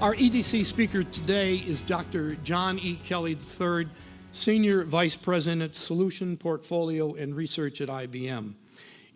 Our EDC speaker today is Dr. John E. Kelly III, Senior Vice President, Solution Portfolio and Research at IBM.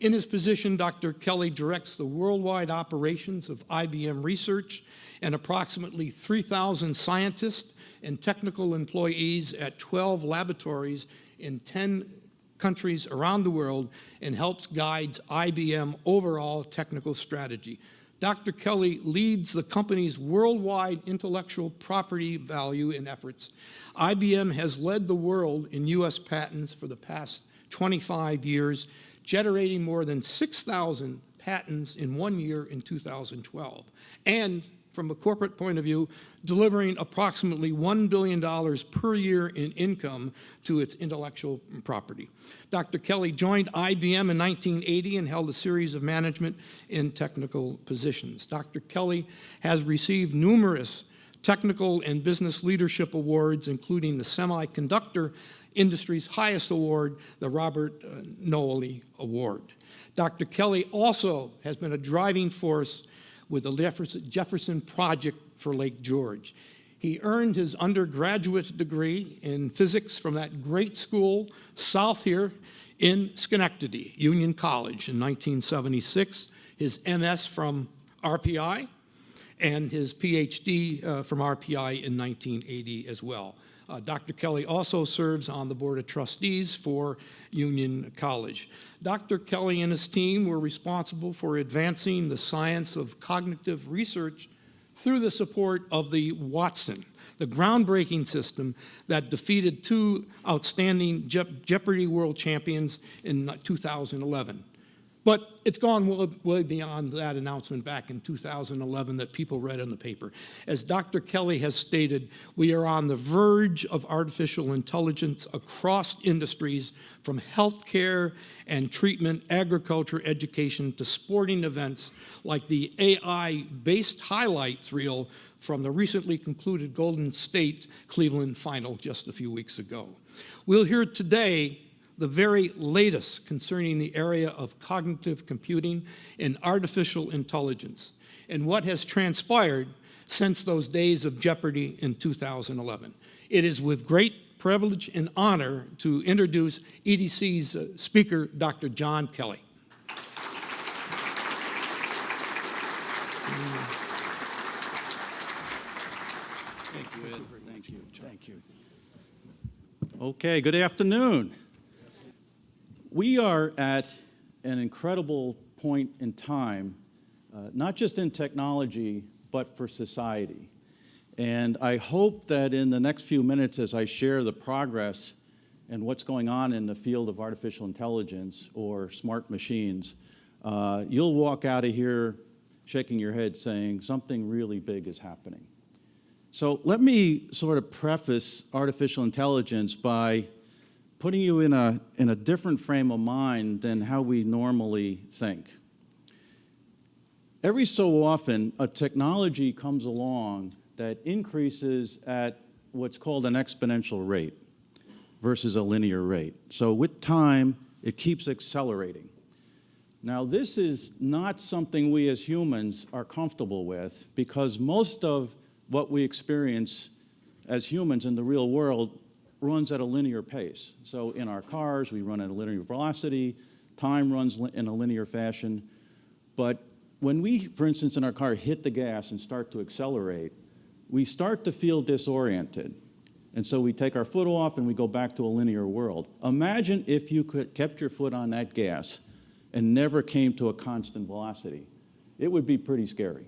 In his position, Dr. Kelly directs the worldwide operations of IBM Research and approximately 3,000 scientists and technical employees at 12 laboratories in 10 countries around the world, and helps guide IBM overall technical strategy. Dr. Kelly leads the company's worldwide intellectual property value and efforts. IBM has led the world in U.S. patents for the past 25 years, generating more than 6,000 patents in 1 year in 2012. And from a corporate point of view, delivering approximately $1 billion per year in income to its intellectual property. Dr. Kelly joined IBM in 1980 and held a series of management and technical positions. Dr. Kelly has received numerous technical and business leadership awards, including the semiconductor industry's highest award, the Robert Nolley Award. Dr. Kelly also has been a driving force with the Jefferson Project for Lake George. He earned his undergraduate degree in physics from that great school south here in Schenectady, Union College, in 1976, his MS from RPI, and his PhD from RPI in 1980 as well. Dr. Kelly also serves on the Board of Trustees for Union College. Dr. Kelly and his team were responsible for advancing the science of cognitive research through the support of the Watson, the groundbreaking system that defeated two outstanding Jeopardy world champions in 2011. But it's gone way beyond that announcement back in 2011 that people read in the paper. As Dr. Kelly has stated, we are on the verge of artificial intelligence across industries, from healthcare and treatment, agriculture, education, to sporting events like the AI-based highlights reel from the recently concluded Golden State Cleveland final just a few weeks ago. We'll hear today the very latest concerning the area of cognitive computing and artificial intelligence, and what has transpired since those days of Jeopardy in 2011. It is with great privilege and honor to introduce EDC's speaker, Dr. John Kelly. Thank you, Ed. Thank you. Okay, good afternoon. We are at an incredible point in time, not just in technology, but for society. And I hope that in the next few minutes, as I share the progress and what's going on in the field of artificial intelligence or smart machines, you'll walk out of here shaking your head saying something really big is happening. So let me sort of preface artificial intelligence by putting you in a different frame of mind than how we normally think. Every so often, a technology comes along that increases at what's called an exponential rate versus a linear rate. So with time, it keeps accelerating. Now, this is not something we as humans are comfortable with, because most of what we experience as humans in the real world runs at a linear pace. So in our cars, we run at a linear velocity, time runs in a linear fashion. But when we, for instance, in our car hit the gas and start to accelerate, we start to feel disoriented. And so we take our foot off and we go back to a linear world. Imagine if you kept your foot on that gas and never came to a constant velocity. It would be pretty scary.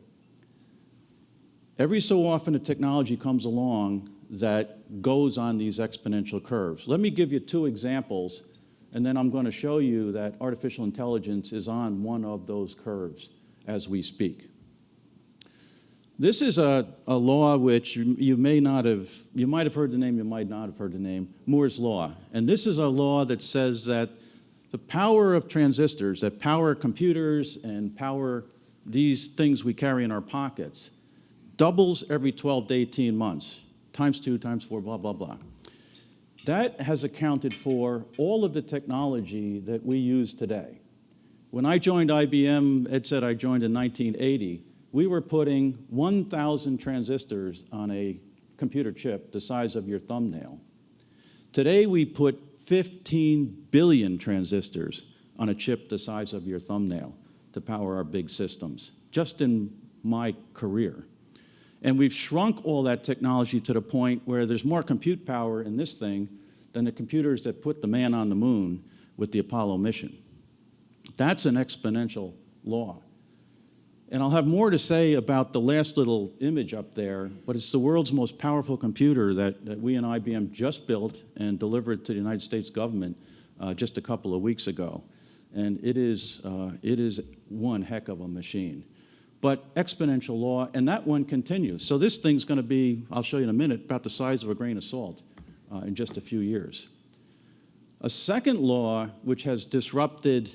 Every so often, a technology comes along that goes on these exponential curves. Let me give you two examples, and then I'm going to show you that artificial intelligence is on one of those curves as we speak. This is a law which you might have heard the name, you might not have heard the name, Moore's Law. And this is a law that says that the power of transistors, that power computers and power these things we carry in our pockets, doubles every 12 to 18 months. Times 2, times 4, blah, blah, blah. That has accounted for all of the technology that we use today. When I joined IBM, Ed said I joined in 1980. we were putting 1,000 transistors on a computer chip the size of your thumbnail. Today, we put 15 billion transistors on a chip the size of your thumbnail to power our big systems, just in my career. And we've shrunk all that technology to the point where there's more compute power in this thing than the computers that put the man on the moon with the Apollo mission. That's an exponential law. And I'll have more to say about the last little image up there, but it's the world's most powerful computer that we and IBM just built and delivered to the United States government just a couple of weeks ago. And it is one heck of a machine. But exponential law, and that one continues. So this thing's going to be, I'll show you in a minute, about the size of a grain of salt in just a few years. A second law, which has disrupted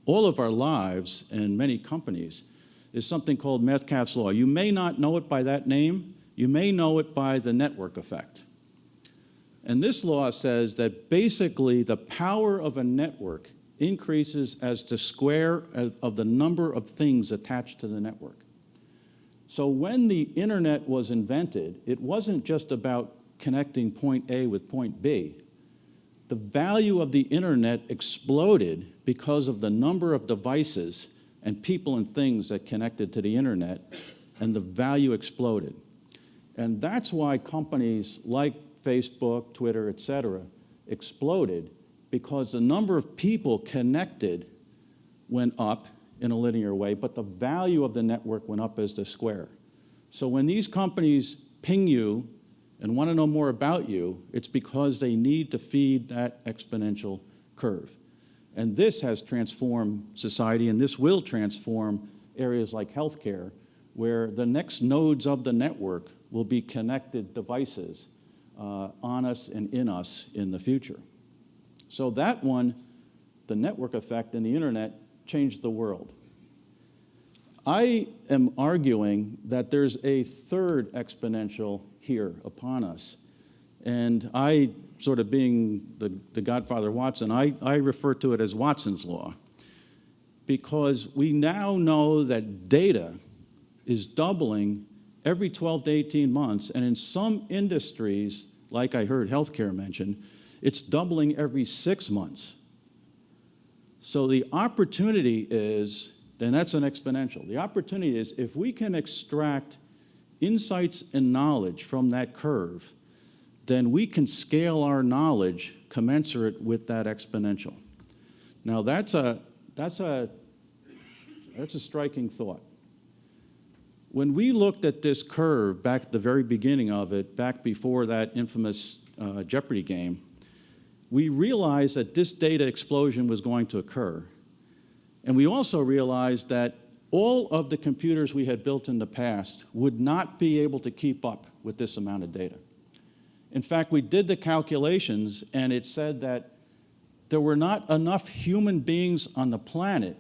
all of our lives and many companies, is something called Metcalfe's law. You may not know it by that name. You may know it by the network effect. And this law says that basically the power of a network increases as the square of the number of things attached to the network. So when the internet was invented, it wasn't just about connecting point A with point B. The value of the internet exploded because of the number of devices and people and things that connected to the internet, and the value exploded. And that's why companies like Facebook, Twitter, et cetera, exploded, because the number of people connected went up in a linear way, but the value of the network went up as the square. So when these companies ping you and want to know more about you, it's because they need to feed that exponential curve. And this has transformed society, and this will transform areas like healthcare, where the next nodes of the network will be connected devices on us and in us in the future. So that one, the network effect and the internet, changed the world. I am arguing that there's a third exponential here upon us. And I, sort of being the godfather Watson, I refer to it as Watson's law, because we now know that data is doubling every 12 to 18 months, and in some industries, like I heard healthcare mentioned, it's doubling every 6 months. So the opportunity is, and that's an exponential, the opportunity is if we can extract insights and knowledge from that curve, then we can scale our knowledge commensurate with that exponential. Now that's a striking thought. When we looked at this curve back at the very beginning of it, back before that infamous Jeopardy game, we realized that this data explosion was going to occur. And we also realized that all of the computers we had built in the past would not be able to keep up with this amount of data. In fact, we did the calculations, and it said that there were not enough human beings on the planet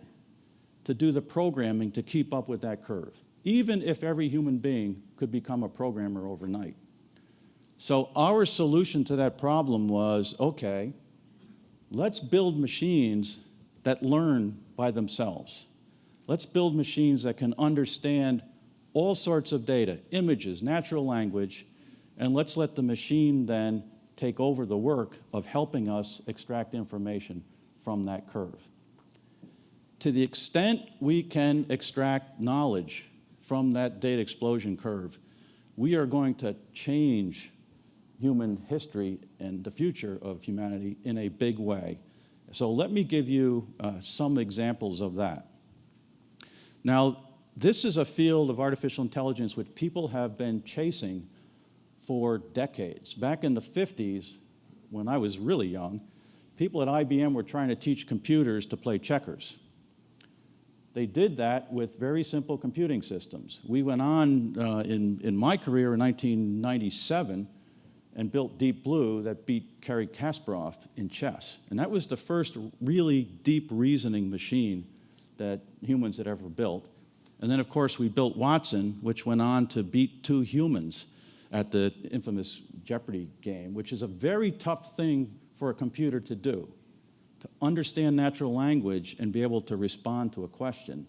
to do the programming to keep up with that curve, even if every human being could become a programmer overnight. So our solution to that problem was, okay, let's build machines that learn by themselves. Let's build machines that can understand all sorts of data, images, natural language, and let's let the machine then take over the work of helping us extract information from that curve. To the extent we can extract knowledge from that data explosion curve, we are going to change human history and the future of humanity in a big way. So let me give you some examples of that. Now, this is a field of artificial intelligence which people have been chasing for decades. Back in the 50s, when I was really young, people at IBM were trying to teach computers to play checkers. They did that with very simple computing systems. We went on in my career in 1997 and built Deep Blue that beat Garry Kasparov in chess. And that was the first really deep reasoning machine that humans had ever built. And then, of course, we built Watson, which went on to beat 2 humans at the infamous Jeopardy game, which is a very tough thing for a computer to do. To understand natural language and be able to respond to a question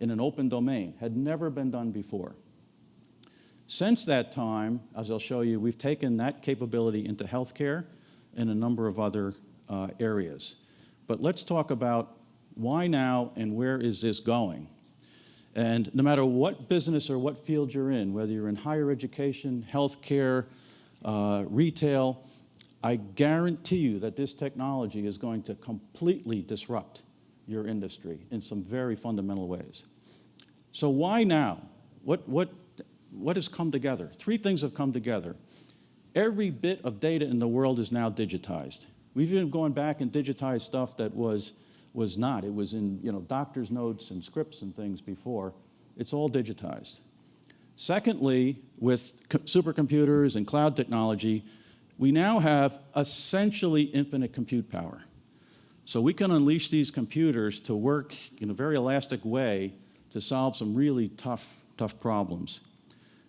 in an open domain. Had never been done before. Since that time, as I'll show you, we've taken that capability into healthcare and a number of other areas. But let's talk about why now and where is this going? And no matter what business or what field you're in, whether you're in higher education, healthcare, retail, I guarantee you that this technology is going to completely disrupt your industry in some very fundamental ways. So why now? What has come together? Three things have come together. Every bit of data in the world is now digitized. We've even gone back and digitized stuff that was not. It was in doctor's notes and scripts and things before. It's all digitized. Secondly, with supercomputers and cloud technology, we now have essentially infinite compute power. So we can unleash these computers to work in a very elastic way to solve some really tough problems.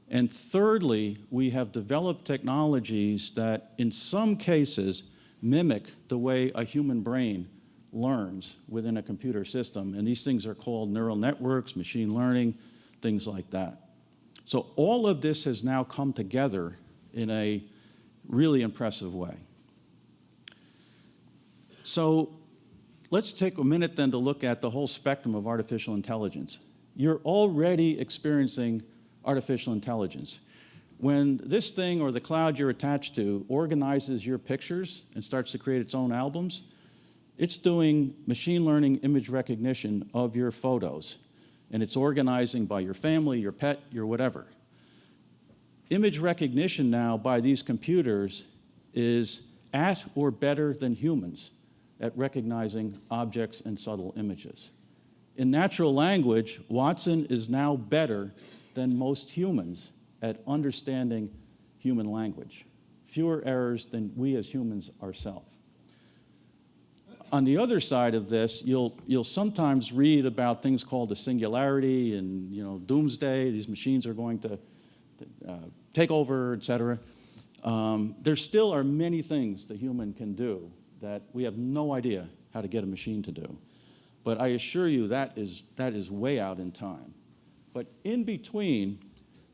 And thirdly, we have developed technologies that in some cases mimic the way a human brain learns within a computer system. And these things are called neural networks, machine learning, things like that. So all of this has now come together in a really impressive way. So let's take a minute then to look at the whole spectrum of artificial intelligence. You're already experiencing artificial intelligence. When this thing or the cloud you're attached to organizes your pictures and starts to create its own albums, it's doing machine learning image recognition of your photos, and it's organizing by your family, your pet, your whatever. Image recognition now by these computers is at or better than humans at recognizing objects and subtle images. In natural language, Watson is now better than most humans at understanding human language. Fewer errors than we as humans ourselves. On the other side of this, you'll sometimes read about things called a singularity and doomsday. These machines are going to take over, et cetera. There still are many things the human can do that we have no idea how to get a machine to do. But I assure you that is way out in time. But in between,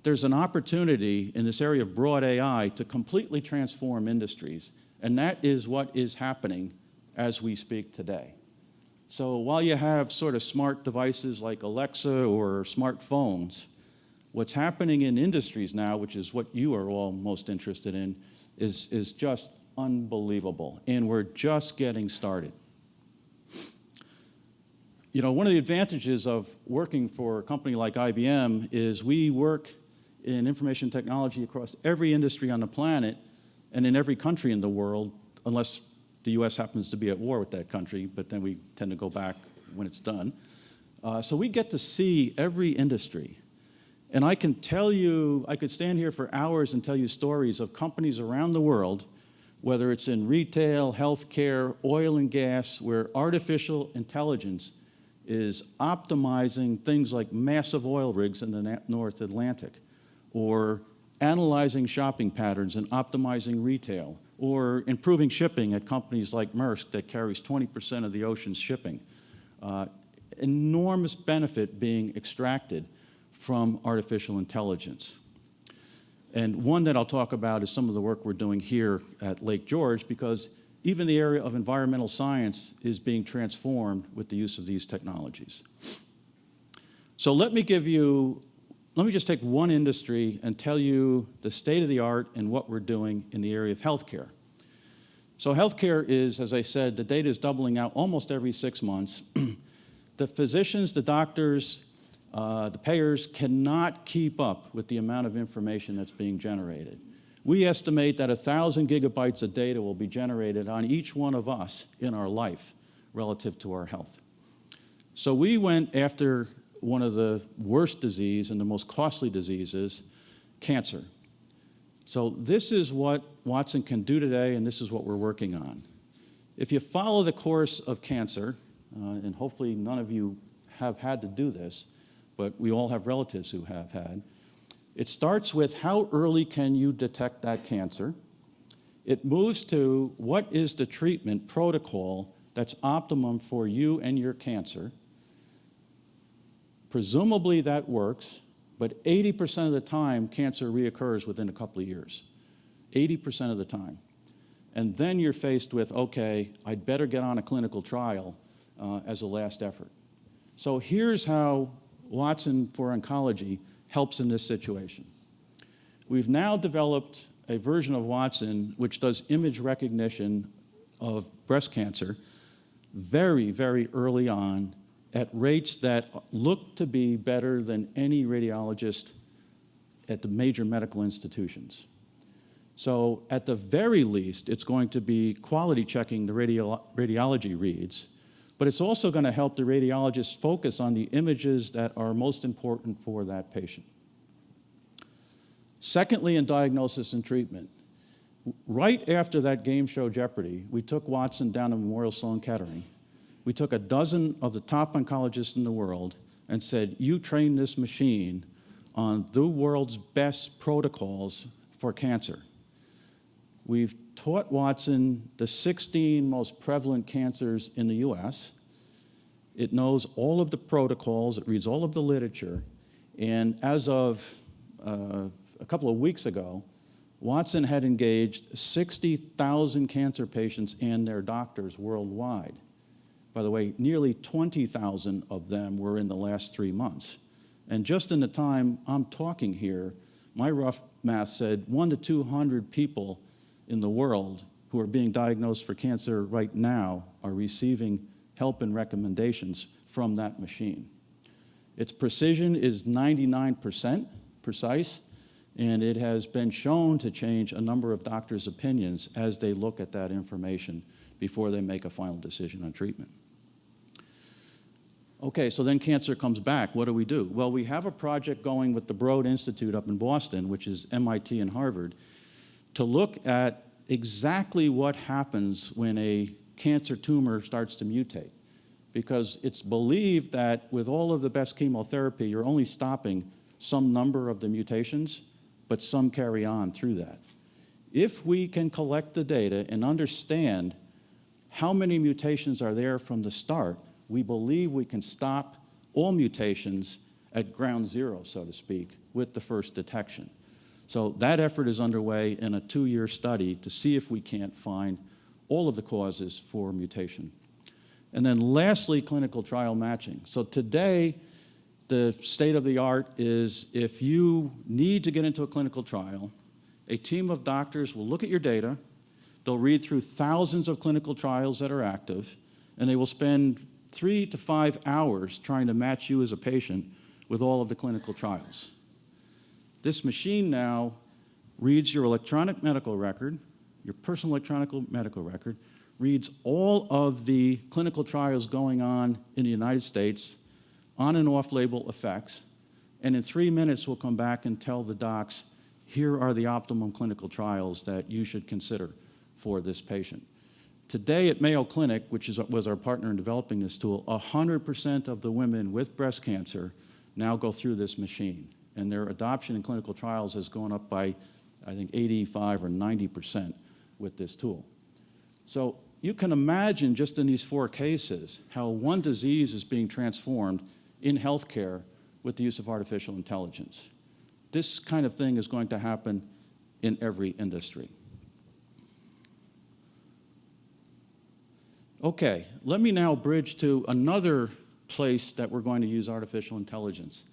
there's an opportunity in this area of broad AI to completely transform industries. And that is what is happening as we speak today. So while you have sort of smart devices like Alexa or smartphones, what's happening in industries now, which is what you are all most interested in, is just unbelievable. And we're just getting started. One of the advantages of working for a company like IBM is we work in information technology across every industry on the planet and in every country in the world, unless the US happens to be at war with that country, but then we tend to go back when it's done. So we get to see every industry. And I can tell you, I could stand here for hours and tell you stories of companies around the world, whether it's in retail, healthcare, oil and gas, where artificial intelligence is optimizing things like massive oil rigs in the North Atlantic, or analyzing shopping patterns and optimizing retail, or improving shipping at companies like Maersk that carries 20% of the ocean's shipping. Enormous benefit being extracted from artificial intelligence. And one that I'll talk about is some of the work we're doing here at Lake George, because even the area of environmental science is being transformed with the use of these technologies. So let me just take one industry and tell you the state of the art and what we're doing in the area of healthcare. So healthcare is, as I said, the data is doubling out almost every 6 months. The physicians, the doctors, the payers cannot keep up with the amount of information that's being generated. We estimate that 1,000 gigabytes of data will be generated on each one of us in our life relative to our health. So we went after one of the worst diseases and the most costly diseases, cancer. So this is what Watson can do today, and this is what we're working on. If you follow the course of cancer, and hopefully none of you have had to do this, but we all have relatives who have had, it starts with how early can you detect that cancer. It moves to what is the treatment protocol that's optimum for you and your cancer. Presumably that works, but 80% of the time, cancer reoccurs within a couple of years. 80% of the time. And then you're faced with, okay, I'd better get on a clinical trial as a last effort. So here's how Watson for Oncology helps in this situation. We've now developed a version of Watson which does image recognition of breast cancer very, very early on at rates that look to be better than any radiologist at the major medical institutions. So at the very least, it's going to be quality checking the radiology reads, but it's also going to help the radiologist focus on the images that are most important for that patient. Secondly, in diagnosis and treatment, right after that game show Jeopardy, we took Watson down to Memorial Sloan Kettering. We took a dozen of the top oncologists in the world and said, you train this machine on the world's best protocols for cancer. We've taught Watson the 16 most prevalent cancers in the US. It knows all of the protocols, it reads all of the literature, and as of a couple of weeks ago, Watson had engaged 60,000 cancer patients and their doctors worldwide. By the way, nearly 20,000 of them were in the last 3 months. And just in the time I'm talking here, my rough math said 100 to 200 people in the world who are being diagnosed for cancer right now are receiving help and recommendations from that machine. Its precision is 99% precise, and it has been shown to change a number of doctors' opinions as they look at that information before they make a final decision on treatment. Okay, so then cancer comes back. What do? Well, we have a project going with the Broad Institute up in Boston, which is MIT and Harvard, to look at exactly what happens when a cancer tumor starts to mutate. Because it's believed that with all of the best chemotherapy, you're only stopping some number of the mutations, but some carry on through that. If we can collect the data and understand how many mutations are there from the start, we believe we can stop all mutations at ground zero, so to speak, with the first detection. So that effort is underway in a 2-year study to see if we can't find all of the causes for mutation. And then lastly, clinical trial matching. So today, the state of the art is if you need to get into a clinical trial, a team of doctors will look at your data, they'll read through thousands of clinical trials that are active, and they will spend 3 to 5 hours trying to match you as a patient with all of the clinical trials. This machine now reads your electronic medical record, your personal electronic medical record, reads all of the clinical trials going on in the United States, on and off-label effects, and in 3 minutes will come back and tell the docs, here are the optimum clinical trials that you should consider for this patient. Today at Mayo Clinic, which was our partner in developing this tool, 100% of the women with breast cancer now go through this machine. And their adoption in clinical trials has gone up by, I think, 85 or 90% with this tool. So you can imagine just in these 4 cases how one disease is being transformed in healthcare with the use of artificial intelligence. This kind of thing is going to happen in every industry. Okay, let me now bridge to another place that we're going to use artificial intelligence.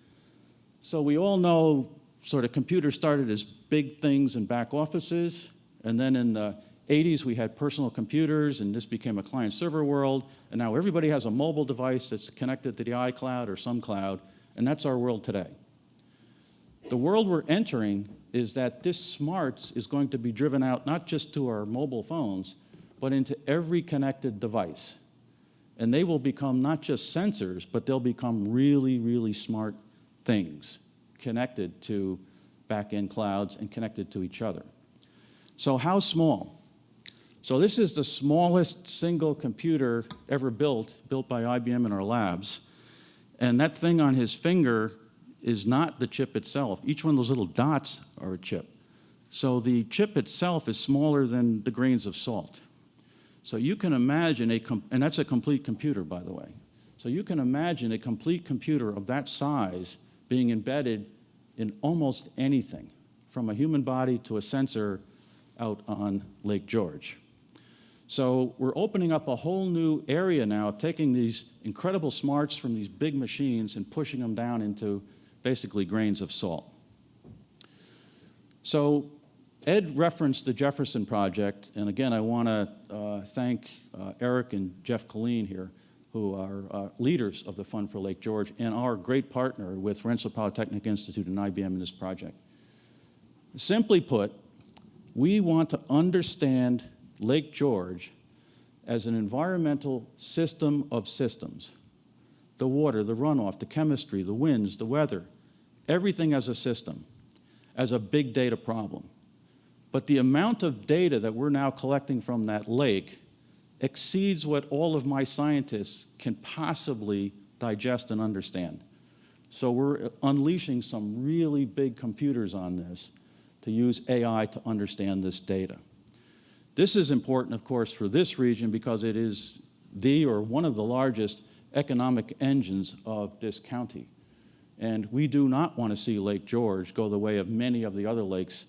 So we all know sort of computers started as big things in back offices, and then in the 80s we had personal computers, and this became a client-server world, and now everybody has a mobile device that's connected to the iCloud or some cloud, and that's our world today. The world we're entering is that this smarts is going to be driven out not just to our mobile phones, but into every connected device. And they will become not just sensors, but they'll become really, really smart things connected to back-end clouds and connected to each other. So how small? So this is the smallest single computer ever built by IBM in our labs. And that thing on his finger is not the chip itself. Each one of those little dots are a chip. So the chip itself is smaller than the grains of salt. So you can imagine and that's a complete computer, by the way. So you can imagine a complete computer of that size being embedded in almost anything, from a human body to a sensor out on Lake George. So we're opening up a whole new area now, taking these incredible smarts from these big machines and pushing them down into basically grains of salt. So Ed referenced the Jefferson Project, and again, I want to thank Eric and Jeff Colleen here, who are leaders of the Fund for Lake George and our great partner with Rensselaer Polytechnic Institute and IBM in this project. Simply put, we want to understand Lake George as an environmental system of systems. The water, the runoff, the chemistry, the winds, the weather, everything as a system, as a big data problem. But the amount of data that we're now collecting from that lake exceeds what all of my scientists can possibly digest and understand. So we're unleashing some really big computers on this to use AI to understand this data. This is important, of course, for this region because it is the or one of the largest economic engines of this county. And we do not want to see Lake George go the way of many of the other lakes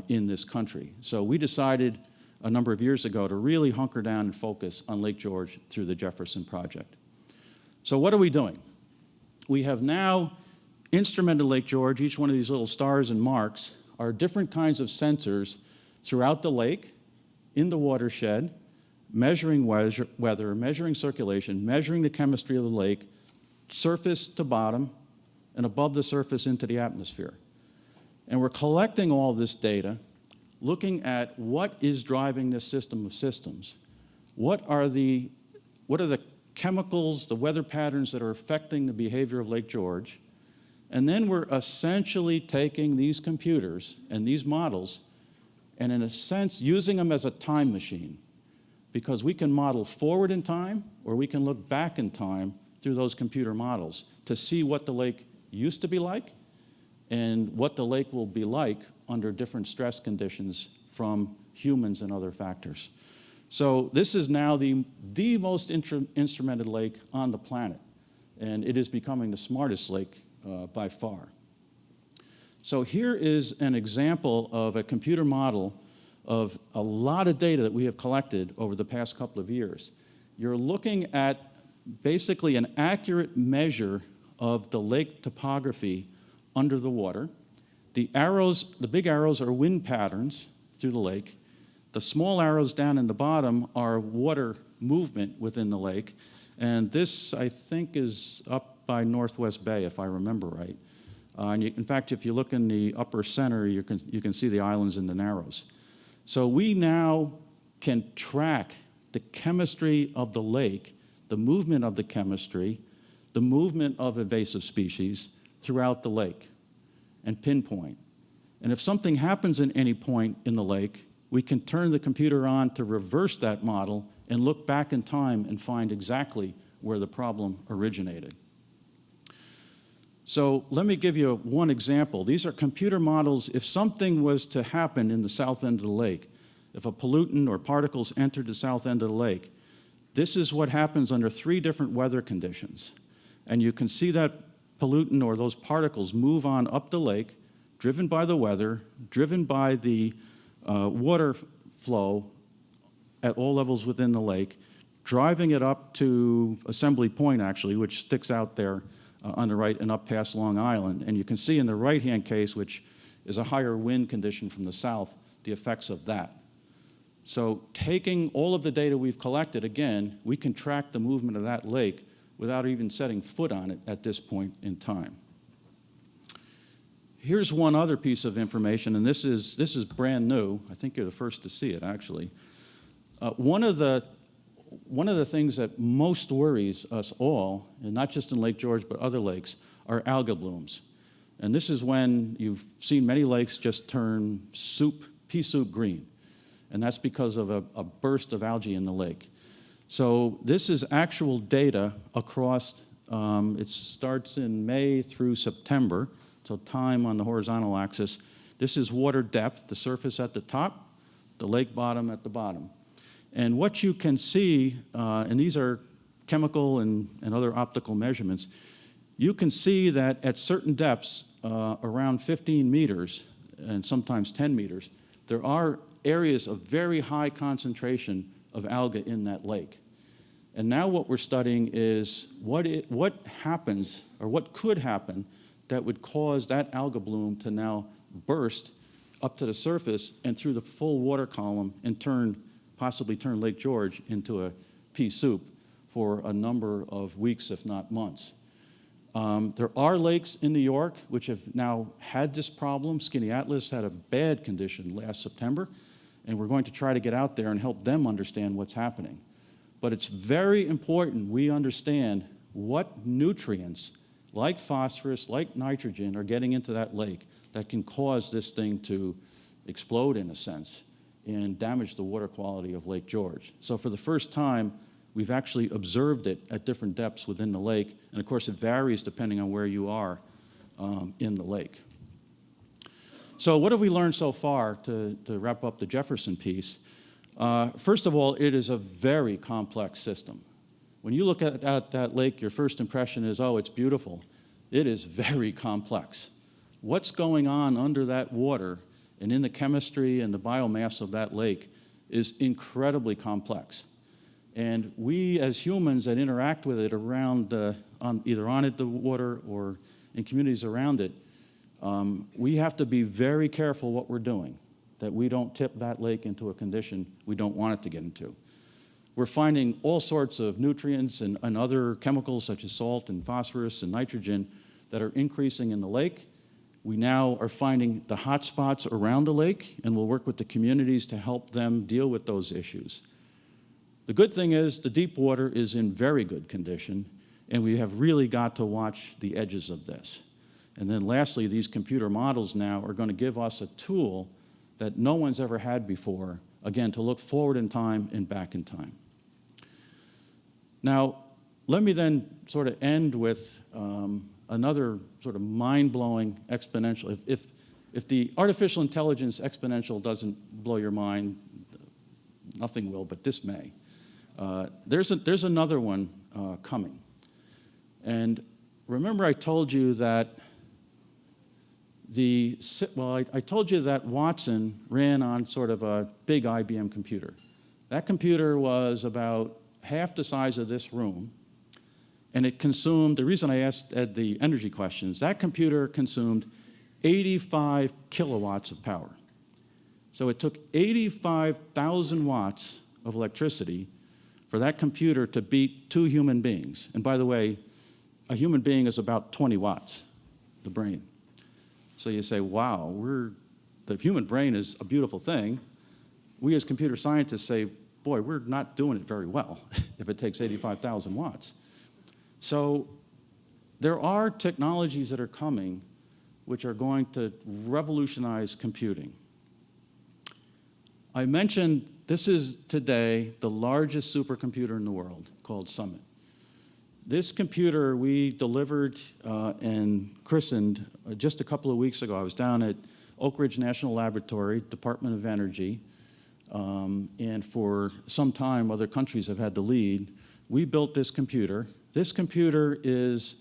in this country. So we decided a number of years ago to really hunker down and focus on Lake George through the Jefferson Project. So what are we doing? We have now instrumented Lake George. Each one of these little stars and marks are different kinds of sensors throughout the lake, in the watershed, measuring weather, measuring circulation, measuring the chemistry of the lake, surface to bottom, and above the surface into the atmosphere. And we're collecting all this data, looking at what is driving this system of systems. What are the chemicals, the weather patterns that are affecting the behavior of Lake George? And then we're essentially taking these computers and these models and in a sense using them as a time machine, because we can model forward in time or we can look back in time through those computer models to see what the lake used to be like and what the lake will be like under different stress conditions from humans and other factors. So this is now the most instrumented lake on the planet, and it is becoming the smartest lake by far. So here is an example of a computer model of a lot of data that we have collected over the past couple of years. You're looking at basically an accurate measure of the lake topography under the water. The arrows, the big arrows are wind patterns through the lake. The small arrows down in the bottom are water movement within the lake. And this, I think, is up by Northwest Bay, if I remember right. In fact, if you look in the upper center, you can see the islands in the Narrows. So we now can track the chemistry of the lake, the movement of the chemistry, the movement of invasive species throughout the lake, and pinpoint. And if something happens at any point in the lake, we can turn the computer on to reverse that model and look back in time and find exactly where the problem originated. So let me give you one example. These are computer models. If something was to happen in the south end of the lake, if a pollutant or particles entered the south end of the lake, this is what happens under 3 different weather conditions. And you can see that pollutant or those particles move on up the lake, driven by the weather, driven by the water flow at all levels within the lake, driving it up to Assembly Point, actually, which sticks out there on the right and up past Long Island. And you can see in the right-hand case, which is a higher wind condition from the south, the effects of that. So taking all of the data we've collected, again, we can track the movement of that lake without even setting foot on it at this point in time. Here's one other piece of information, and this is brand new. I think you're the first to see it, actually. One of the things that most worries us all, and not just in Lake George but other lakes, are algal blooms. And this is when you've seen many lakes just turn pea soup green. And that's because of a burst of algae in the lake. So this is actual data across, it starts in May through September, so time on the horizontal axis. This is water depth, the surface at the top, the lake bottom at the bottom. And what you can see, and these are chemical and other optical measurements, you can see that at certain depths, around 15 meters, and sometimes 10 meters, there are areas of very high concentration of algae in that lake. And now what we're studying is what happens, or what could happen, that would cause that algal bloom to now burst up to the surface and through the full water column and possibly turn Lake George into a pea soup for a number of weeks, if not months. There are lakes in New York which have now had this problem. Skinny Atlas had a bad condition last September, and we're going to try to get out there and help them understand what's happening. But it's very important we understand what nutrients, like phosphorus, like nitrogen, are getting into that lake that can cause this thing to explode, in a sense, and damage the water quality of Lake George. So for the first time, we've actually observed it at different depths within the lake, and of course it varies depending on where you are in the lake. So what have we learned so far to wrap up the Jefferson piece? First of all, it is a very complex system. When you look at that lake, your first impression is, oh, it's beautiful. It is very complex. What's going on under that water and in the chemistry and the biomass of that lake is incredibly complex. And we as humans that interact with it around either on the water or in communities around it, we have to be very careful what we're doing, that we don't tip that lake into a condition we don't want it to get into. We're finding all sorts of nutrients and other chemicals such as salt and phosphorus and nitrogen that are increasing in the lake. We now are finding the hot spots around the lake, and we'll work with the communities to help them deal with those issues. The good thing is the deep water is in very good condition, and we have really got to watch the edges of this. And then lastly, these computer models now are going to give us a tool that no one's ever had before, again, to look forward in time and back in time. Now, let me then sort of end with another sort of mind-blowing exponential. If the artificial intelligence exponential doesn't blow your mind, nothing will, but this may. There's another one coming. And remember I told you that I told you that Watson ran on sort of a big IBM computer. That computer was about half the size of this room, and it consumed, the reason I asked Ed the energy questions, that computer consumed 85 kilowatts of power. So it took 85,000 watts of electricity for that computer to beat 2 human beings. And by the way, a human being is about 20 watts, the brain. So you say, wow, the human brain is a beautiful thing. We as computer scientists say, boy, we're not doing it very well if it takes 85,000 watts. So there are technologies that are coming which are going to revolutionize computing. I mentioned this is today the largest supercomputer in the world, called Summit. This computer we delivered and christened just a couple of weeks ago. I was down at Oak Ridge National Laboratory, Department of Energy, and for some time other countries have had the lead. We built this computer. This computer is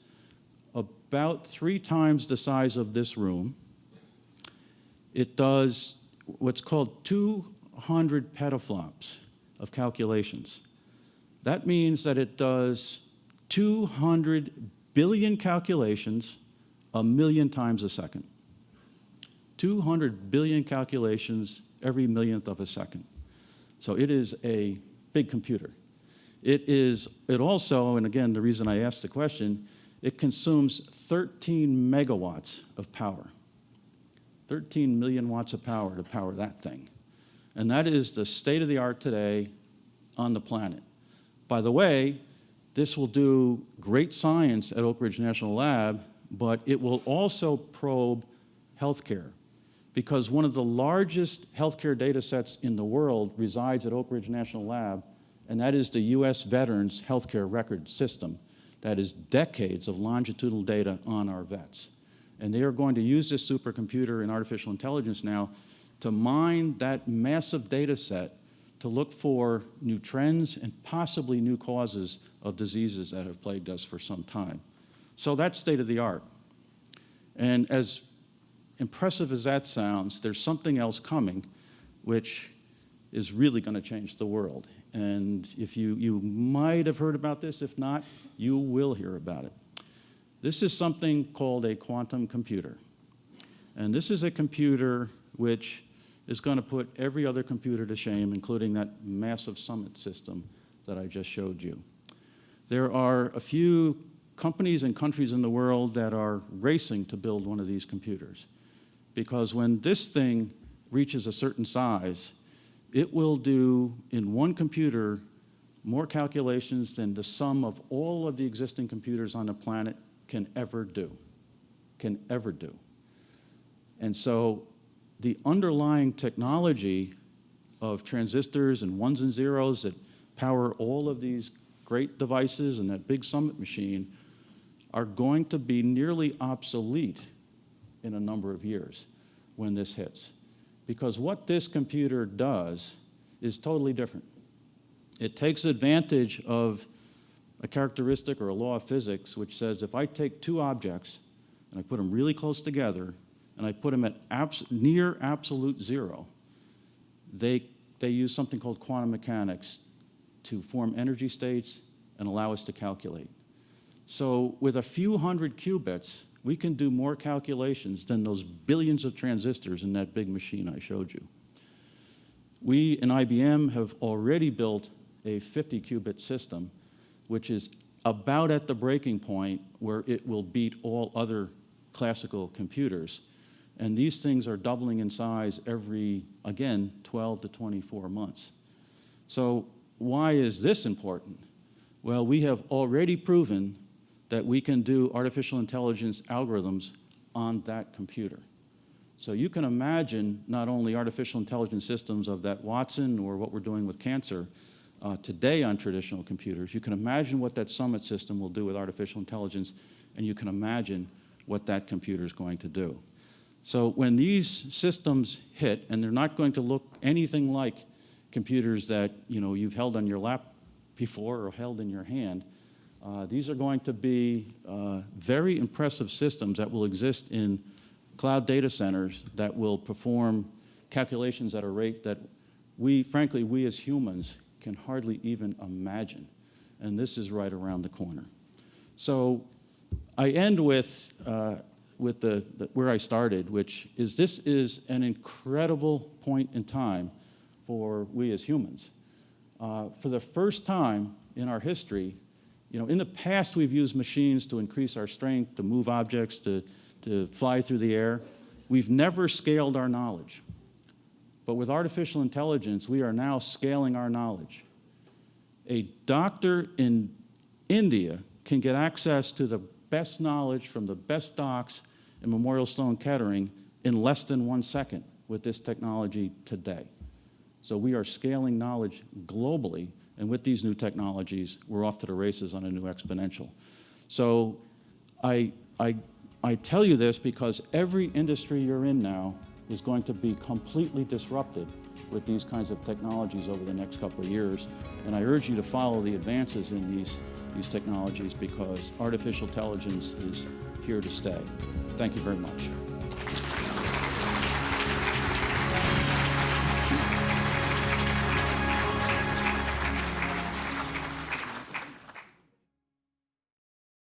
about 3 times the size of this room. It does what's called 200 petaflops of calculations. That means that it does 200 billion calculations 1,000,000 times a second. 200 billion calculations every millionth of a second. So it is a big computer. It also, and again, the reason I asked the question, it consumes 13 megawatts of power. 13 million watts of power to power that thing. And that is the state of the art today on the planet. By the way, this will do great science at Oak Ridge National Lab, but it will also probe healthcare, because one of the largest healthcare data sets in the world resides at Oak Ridge National Lab, and that is the U.S. Veterans Healthcare Record System. That is decades of longitudinal data on our vets. And they are going to use this supercomputer and artificial intelligence now to mine that massive data set to look for new trends and possibly new causes of diseases that have plagued us for some time. So that's state of the art. And as impressive as that sounds, there's something else coming which is really going to change the world. And if you might have heard about this, if not, you will hear about it. This is something called a quantum computer. And this is a computer which is going to put every other computer to shame, including that massive summit system that I just showed you. There are a few companies and countries in the world that are racing to build one of these computers, because when this thing reaches a certain size, it will do in one computer more calculations than the sum of all of the existing computers on the planet can ever do. And so the underlying technology of transistors and ones and zeros that power all of these great devices and that big summit machine are going to be nearly obsolete in a number of years when this hits. Because what this computer does is totally different. It takes advantage of a characteristic or a law of physics which says if I take two objects and I put them really close together and I put them at near absolute zero, they use something called quantum mechanics to form energy states and allow us to calculate. So with a few hundred qubits, we can do more calculations than those billions of transistors in that big machine I showed you. We in IBM have already built a 50-qubit system, which is about at the breaking point where it will beat all other classical computers. And these things are doubling in size every, again, 12 to 24 months. So why is this important? Well, we have already proven that we can do artificial intelligence algorithms on that computer. So you can imagine not only artificial intelligence systems of that Watson or what we're doing with cancer today on traditional computers. You can imagine what that Summit system will do with artificial intelligence, and you can imagine what that computer is going to do. So when these systems hit, and they're not going to look anything like computers that you've held on your lap before or held in your hand, these are going to be very impressive systems that will exist in cloud data centers that will perform calculations at a rate that frankly, we as humans can hardly even imagine. And this is right around the corner. So I end with where I started, which is this is an incredible point in time for we as humans. For the first time in our history, in the past we've used machines to increase our strength, to move objects, to fly through the air. We've never scaled our knowledge. But with artificial intelligence, we are now scaling our knowledge. A doctor in India can get access to the best knowledge from the best docs in Memorial Sloan Kettering in less than 1 second with this technology today. So we are scaling knowledge globally, and with these new technologies, we're off to the races on a new exponential. So I tell you this because every industry you're in now is going to be completely disrupted with these kinds of technologies over the next couple of years. And I urge you to follow the advances in these technologies because artificial intelligence is here to stay. Thank you very much.